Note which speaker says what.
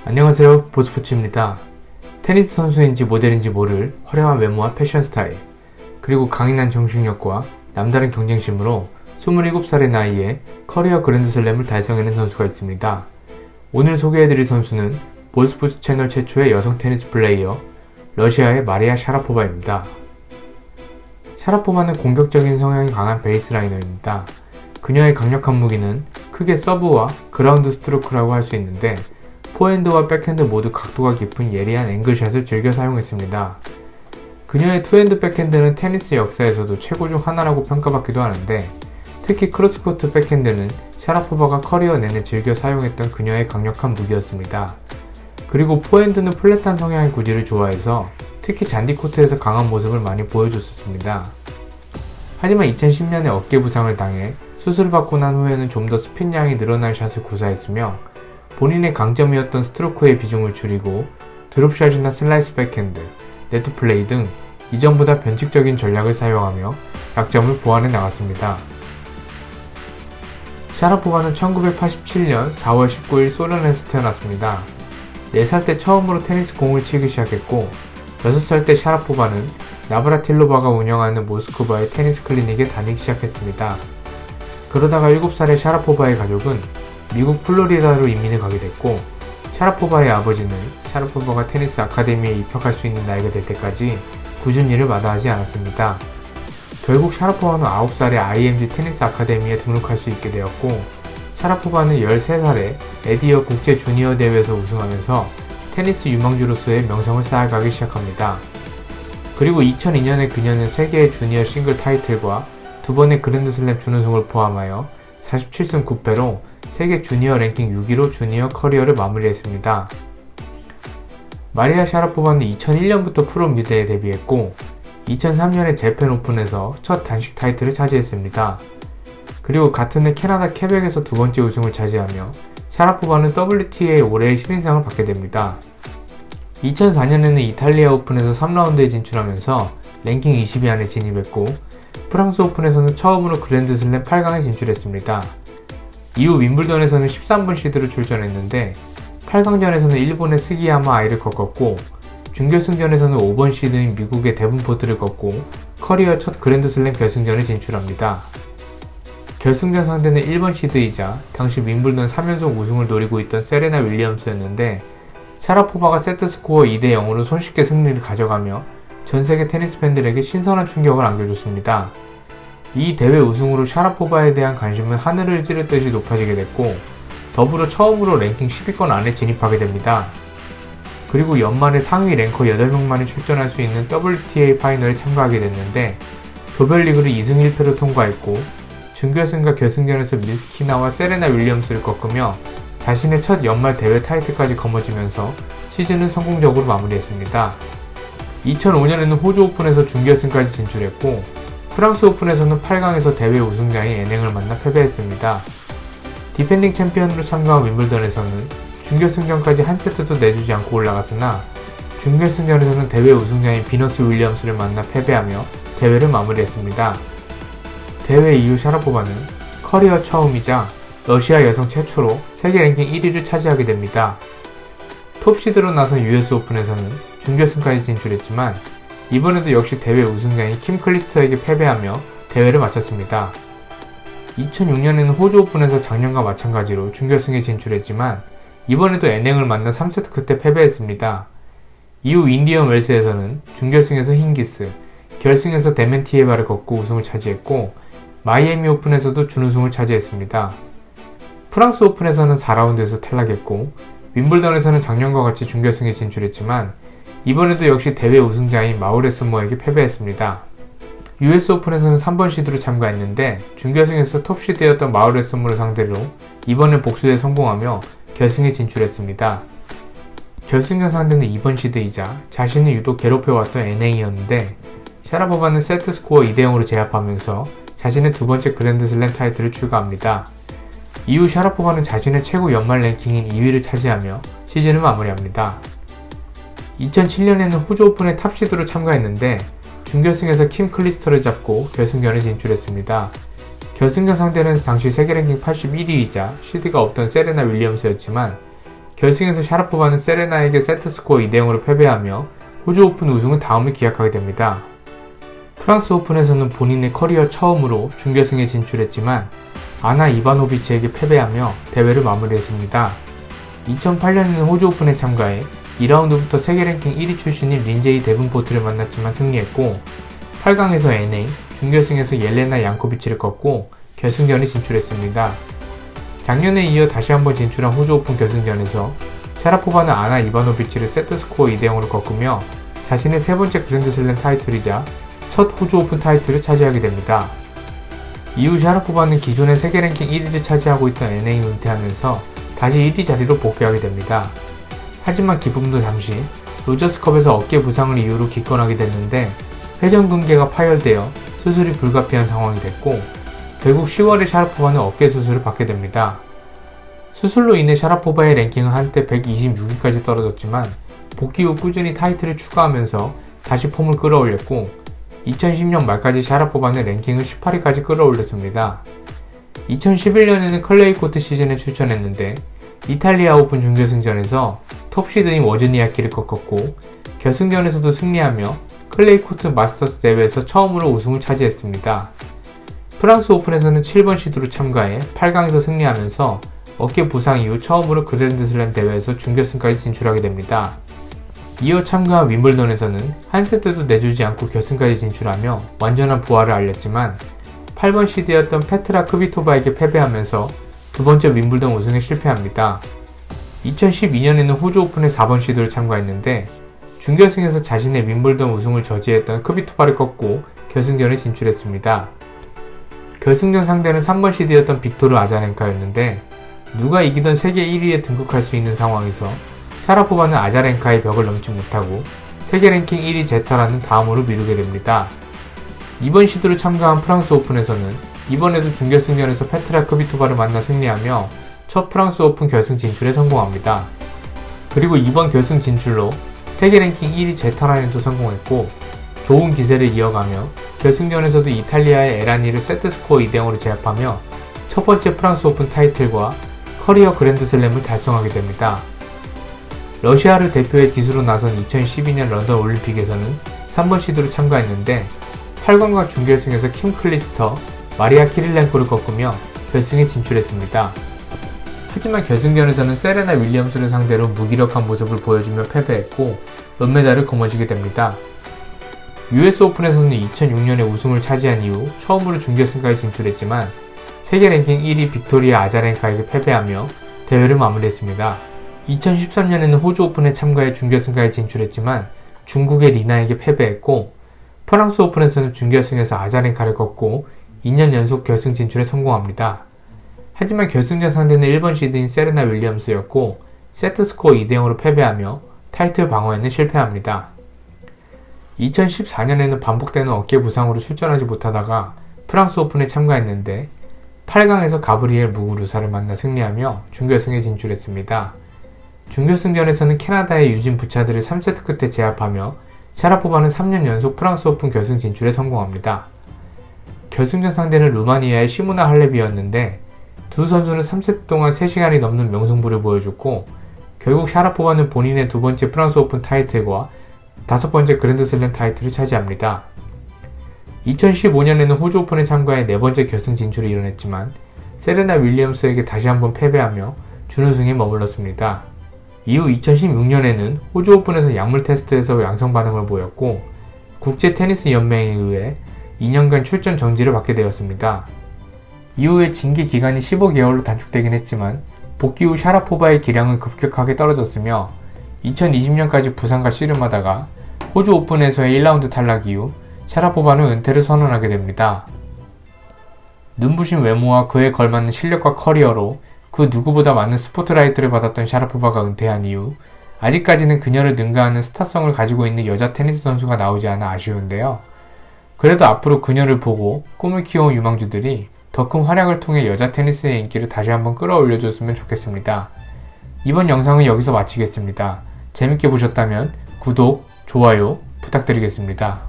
Speaker 1: 안녕하세요, 보스포츠입니다. 테니스 선수인지 모델인지 모를 화려한 외모와 패션 스타일, 그리고 강인한 정신력과 남다른 경쟁심으로 27살의 나이에 커리어 그랜드슬램을 달성해낸 선수가 있습니다. 오늘 소개해드릴 선수는 보스포츠 채널 최초의 여성 테니스 플레이어, 러시아의 마리아 샤라포바입니다. 샤라포바는 공격적인 성향이 강한 베이스라이너입니다. 그녀의 강력한 무기는 크게 서브와 그라운드 스트로크라고 할 수 있는데, 포핸드와 백핸드 모두 각도가 깊은 예리한 앵글샷을 즐겨 사용했습니다. 그녀의 투핸드 백핸드는 테니스 역사에서도 최고 중 하나라고 평가받기도 하는데, 특히 크로스코트 백핸드는 샤라포바가 커리어 내내 즐겨 사용했던 그녀의 강력한 무기였습니다. 그리고 포핸드는 플랫한 성향의 구질을 좋아해서 특히 잔디 코트에서 강한 모습을 많이 보여줬었습니다. 하지만 2010년에 어깨 부상을 당해 수술을 받고 난 후에는 좀 더 스핀량이 늘어날 샷을 구사했으며, 본인의 강점이었던 스트로크의 비중을 줄이고 드롭샷이나 슬라이스 백핸드, 네트 플레이 등 이전보다 변칙적인 전략을 사용하며 약점을 보완해 나갔습니다. 샤라포바는 1987년 4월 19일 소련에서 태어났습니다. 4살 때 처음으로 테니스 공을 치기 시작했고, 6살 때 샤라포바는 나브라틸로바가 운영하는 모스크바의 테니스 클리닉에 다니기 시작했습니다. 그러다가 7살의 샤라포바의 가족은 미국 플로리다로 이민을 가게 됐고, 샤라포바의 아버지는 샤라포바가 테니스 아카데미에 입학할 수 있는 나이가 될 때까지 굳은 일을 마다하지 않았습니다. 결국 샤라포바는 9살에 IMG 테니스 아카데미에 등록할 수 있게 되었고, 샤라포바는 13살에 에디어 국제 주니어 대회에서 우승하면서 테니스 유망주로서의 명성을 쌓아가기 시작합니다. 그리고 2002년에 그녀는 세계의 주니어 싱글 타이틀과 2번의 그랜드슬램 준우승을 포함하여 47승 9패로 세계 주니어 랭킹 6위로 주니어 커리어를 마무리했습니다. 마리아 샤라포바는 2001년부터 프로 무대에 데뷔했고, 2003년에 재팬 오픈에서 첫 단식 타이틀을 차지했습니다. 그리고 같은 해 캐나다 케벡에서 2번째 우승을 차지하며 샤라포바는 WTA 올해의 신인상을 받게 됩니다. 2004년에는 이탈리아 오픈에서 3라운드에 진출하면서 랭킹 20위 안에 진입했고, 프랑스 오픈에서는 처음으로 그랜드슬램 8강에 진출했습니다. 이후 윈블던에서는 13번 시드로 출전했는데, 8강전에서는 일본의 스기야마 아이를 꺾었고, 준결승전에서는 5번 시드인 미국의 데븐포트를 꺾고 커리어 첫 그랜드슬램 결승전에 진출합니다. 결승전 상대는 1번 시드이자 당시 윈블던 3연속 우승을 노리고 있던 세레나 윌리엄스였는데, 샤라포바가 세트스코어 2대0으로 손쉽게 승리를 가져가며 전세계 테니스 팬들에게 신선한 충격을 안겨줬습니다. 이 대회 우승으로 샤라포바에 대한 관심은 하늘을 찌르듯이 높아지게 됐고, 더불어 처음으로 랭킹 10위권 안에 진입하게 됩니다. 그리고 연말에 상위 랭커 8명만이 출전할 수 있는 WTA 파이널에 참가하게 됐는데, 조별리그를 2승 1패로 통과했고, 준결승과 결승전에서 미스키나와 세레나 윌리엄스를 꺾으며 자신의 첫 연말 대회 타이틀까지 거머쥐면서 시즌을 성공적으로 마무리했습니다. 2005년에는 호주 오픈에서 준결승까지 진출했고, 프랑스 오픈에서는 8강에서 대회 우승자인 에냉을 만나 패배했습니다. 디펜딩 챔피언으로 참가한 윈블던에서는 준결승전까지 한 세트도 내주지 않고 올라갔으나, 준결승전에서는 대회 우승자인 비너스 윌리엄스를 만나 패배하며 대회를 마무리했습니다. 대회 이후 샤라포바는 커리어 처음이자 러시아 여성 최초로 세계 랭킹 1위를 차지하게 됩니다. 톱시드로 나선 US 오픈에서는 준결승까지 진출했지만, 이번에도 역시 대회 우승자인 킴 클리스터에게 패배하며 대회를 마쳤습니다. 2006년에는 호주 오픈에서 작년과 마찬가지로 준결승에 진출했지만, 이번에도 에냉을 만나 3세트 끝에 패배했습니다. 이후 인디언 웰스에서는 준결승에서 힌기스, 결승에서 데멘티에바를 꺾고 우승을 차지했고, 마이애미 오픈에서도 준우승을 차지했습니다. 프랑스 오픈에서는 4라운드에서 탈락했고, 윈블던에서는 작년과 같이 준결승에 진출했지만, 이번에도 역시 대회 우승자인 마우레스 모에게 패배했습니다. US 오픈에서는 3번 시드로 참가했는데, 준결승에서 톱시드였던 마우레스 모를 상대로 이번에 복수에 성공하며 결승에 진출했습니다. 결승전 상대는 2번 시드이자 자신을 유독 괴롭혀왔던 에냉이었는데, 샤라포바는 세트스코어 2대0으로 제압하면서 자신의 2번째 그랜드슬램 타이틀을 추가합니다. 이후 샤라포바는 자신의 최고 연말 랭킹인 2위를 차지하며 시즌을 마무리합니다. 2007년에는 호주 오픈의 탑시드로 참가했는데, 준결승에서 킴 클리스터를 잡고 결승전에 진출했습니다. 결승전 상대는 당시 세계 랭킹 81위이자 시드가 없던 세레나 윌리엄스였지만, 결승에서 샤라포바는 세레나에게 세트스코어 2대0으로 패배하며 호주 오픈 우승은 다음을 기약하게 됩니다. 프랑스 오픈에서는 본인의 커리어 처음으로 준결승에 진출했지만 아나 이바노비치에게 패배하며 대회를 마무리했습니다. 2008년에는 호주 오픈에 참가해 2라운드부터 세계 랭킹 1위 출신인 린제이 데븐포트를 만났지만 승리했고 8강에서 NA, 준결승에서 옐레나 양코비치를 꺾고 결승전에 진출했습니다. 작년에 이어 다시 한번 진출한 호주 오픈 결승전에서 샤라포바는 아나 이바노비치를 세트스코어 2대0으로 꺾으며 자신의 세 번째 그랜드슬램 타이틀이자 첫 호주 오픈 타이틀을 차지하게 됩니다. 이후 샤라포바는 기존의 세계 랭킹 1위를 차지하고 있던 NA를 은퇴하면서 다시 1위 자리로 복귀하게 됩니다. 하지만 기쁨도 잠시 로저스컵에서 어깨 부상을 이유로 기권하게 됐는데 회전근개가 파열되어 수술이 불가피한 상황이 됐고 결국 10월에 샤라포바는 어깨 수술을 받게 됩니다. 수술로 인해 샤라포바의 랭킹은 한때 126위까지 떨어졌지만 복귀 후 꾸준히 타이틀을 추가하면서 다시 폼을 끌어올렸고 2010년 말까지 샤라포바는 랭킹을 18위까지 끌어올렸습니다. 2011년에는 클레이 코트 시즌에 출전했는데 이탈리아 오픈 준결승전에서 톱시드인 워즈니아키를 꺾었고 결승전에서도 승리하며 클레이 코트 마스터스 대회에서 처음으로 우승을 차지했습니다. 프랑스 오픈에서는 7번 시드로 참가해 8강에서 승리하면서 어깨 부상 이후 처음으로 그랜드슬램 대회에서 준결승까지 진출하게 됩니다. 이어 참가한 윈블던에서는 한 세트도 내주지 않고 결승까지 진출하며 완전한 부활을 알렸지만 8번 시드였던 페트라 크비토바에게 패배하면서 두 번째 윈블던 우승에 실패합니다. 2012년에는 호주 오픈에 4번 시드로 참가했는데 준결승에서 자신의 윈블던 우승을 저지했던 크비토바를 꺾고 결승전에 진출했습니다. 결승전 상대는 3번 시드였던 빅토르 아자렌카였는데 누가 이기던 세계 1위에 등극할 수 있는 상황에서 샤라포바는 아자렌카의 벽을 넘지 못하고 세계 랭킹 1위 제타라는 다음으로 미루게 됩니다. 이번 시드로 참가한 프랑스 오픈에서는 이번에도 준결승전에서 페트라 크비토바를 만나 승리하며 첫 프랑스 오픈 결승 진출에 성공합니다. 그리고 이번 결승 진출로 세계 랭킹 1위 제타라인도 성공했고 좋은 기세를 이어가며 결승전에서도 이탈리아의 에라니를 세트스코어 2대0으로 제압하며 첫 번째 프랑스 오픈 타이틀과 커리어 그랜드슬램을 달성하게 됩니다. 러시아를 대표해 기수로 나선 2012년 런던 올림픽에서는 3번 시드로 참가했는데 8강과 준결승에서 킴 클리스터, 마리아 키릴렌코를 꺾으며 결승에 진출했습니다. 하지만 결승전에서는 세레나 윌리엄스를 상대로 무기력한 모습을 보여주며 패배했고 은메달을 거머쥐게 됩니다. US 오픈에서는 2006년에 우승을 차지한 이후 처음으로 준결승까지 진출했지만 세계 랭킹 1위 빅토리아 아자렌카에게 패배하며 대회를 마무리했습니다. 2013년에는 호주 오픈에 참가해 준결승까지 진출했지만 중국의 리나에게 패배했고 프랑스 오픈에서는 준결승에서 아자렌카를 꺾고 2년 연속 결승 진출에 성공합니다. 하지만 결승전 상대는 1번 시드인 세레나 윌리엄스였고 세트스코어 2대0으로 패배하며 타이틀 방어에는 실패합니다. 2014년에는 반복되는 어깨 부상으로 출전하지 못하다가 프랑스 오픈에 참가했는데 8강에서 가브리엘 무구루사를 만나 승리하며 준결승에 진출했습니다. 준결승전에서는 캐나다의 유진 부차드를 3세트 끝에 제압하며 샤라포바는 3년 연속 프랑스 오픈 결승 진출에 성공합니다. 결승전 상대는 루마니아의 시모나 할레비였는데 두 선수는 3세트 동안 3시간이 넘는 명승부를 보여줬고 결국 샤라포바는 본인의 두 번째 프랑스 오픈 타이틀과 다섯 번째 그랜드슬램 타이틀을 차지합니다. 2015년에는 호주 오픈에 참가해 네 번째 결승 진출을 이뤄냈지만 세레나 윌리엄스에게 다시 한번 패배하며 준우승에 머물렀습니다. 이후 2016년에는 호주 오픈에서 약물 테스트에서 양성 반응을 보였고 국제 테니스 연맹에 의해 2년간 출전 정지를 받게 되었습니다. 이후에 징계 기간이 15개월로 단축되긴 했지만 복귀 후 샤라포바의 기량은 급격하게 떨어졌으며 2020년까지 부상과 씨름하다가 호주 오픈에서의 1라운드 탈락 이후 샤라포바는 은퇴를 선언하게 됩니다. 눈부신 외모와 그에 걸맞는 실력과 커리어로 그 누구보다 많은 스포트라이트를 받았던 샤라포바가 은퇴한 이후 아직까지는 그녀를 능가하는 스타성을 가지고 있는 여자 테니스 선수가 나오지 않아 아쉬운데요. 그래도 앞으로 그녀를 보고 꿈을 키워온 유망주들이 더 큰 활약을 통해 여자 테니스의 인기를 다시 한번 끌어올려줬으면 좋겠습니다. 이번 영상은 여기서 마치겠습니다. 재밌게 보셨다면 구독, 좋아요 부탁드리겠습니다.